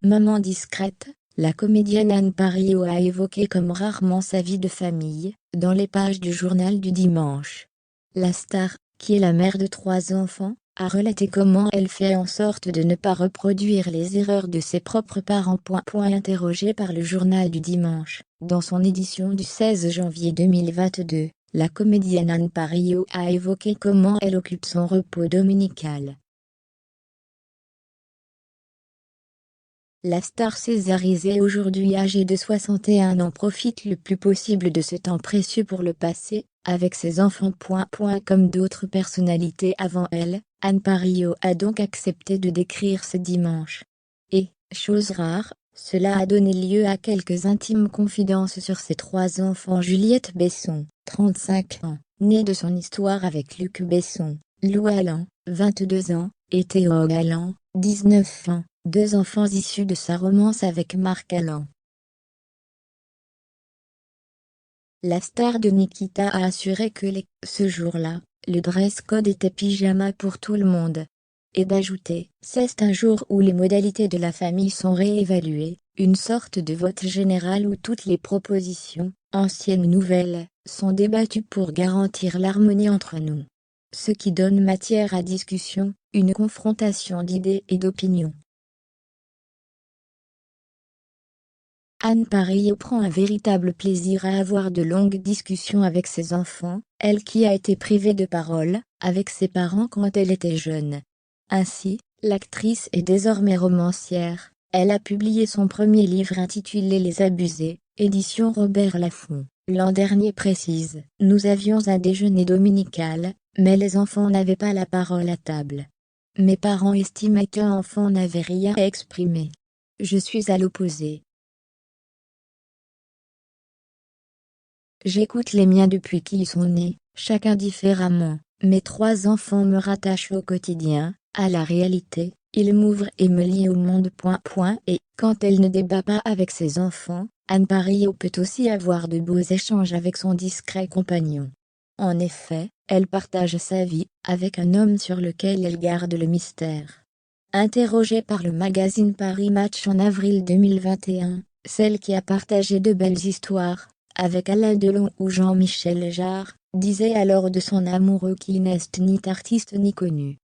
Maman discrète, la comédienne Anne Parillaud a évoqué comme rarement sa vie de famille, dans les pages du journal du dimanche. La star, qui est la mère de 3 enfants, a relaté comment elle fait en sorte de ne pas reproduire les erreurs de ses propres parents. Interrogée par le journal du dimanche, dans son édition du 16 janvier 2022, la comédienne Anne Parillaud a évoqué comment elle occupe son repos dominical. La star césarisée aujourd'hui âgée de 61 ans profite le plus possible de ce temps précieux pour le passer, avec ses enfants. Comme d'autres personnalités avant elle, Anne Parillaud a donc accepté de décrire ce dimanche. Et, chose rare, cela a donné lieu à quelques intimes confidences sur ses 3 enfants. Juliette Besson, 35 ans, née de son histoire avec Luc Besson, Lou Allan, 22 ans, et Théo Allan, 19 ans. 2 enfants issus de sa romance avec Marc Allan. La star de Nikita a assuré que ce jour-là, le dress code était pyjama pour tout le monde. Et d'ajouter, c'est un jour où les modalités de la famille sont réévaluées, une sorte de vote général où toutes les propositions, anciennes ou nouvelles, sont débattues pour garantir l'harmonie entre nous. Ce qui donne matière à discussion, une confrontation d'idées et d'opinions. Anne Parillaud prend un véritable plaisir à avoir de longues discussions avec ses enfants, elle qui a été privée de parole, avec ses parents quand elle était jeune. Ainsi, l'actrice est désormais romancière, elle a publié son premier livre intitulé Les Abusés, édition Robert Laffont. L'an dernier précise, nous avions un déjeuner dominical, mais les enfants n'avaient pas la parole à table. Mes parents estimaient qu'un enfant n'avait rien à exprimer. Je suis à l'opposé. J'écoute les miens depuis qu'ils sont nés, chacun différemment. Mes 3 enfants me rattachent au quotidien, à la réalité, ils m'ouvrent et me lient au monde. Et, quand elle ne débat pas avec ses enfants, Anne Parillaud peut aussi avoir de beaux échanges avec son discret compagnon. En effet, elle partage sa vie, avec un homme sur lequel elle garde le mystère. Interrogée par le magazine Paris Match en avril 2021, celle qui a partagé de belles histoires, avec Alain Delon ou Jean-Michel Jarre, disait alors de son amoureux qui n'est ni artiste ni connu.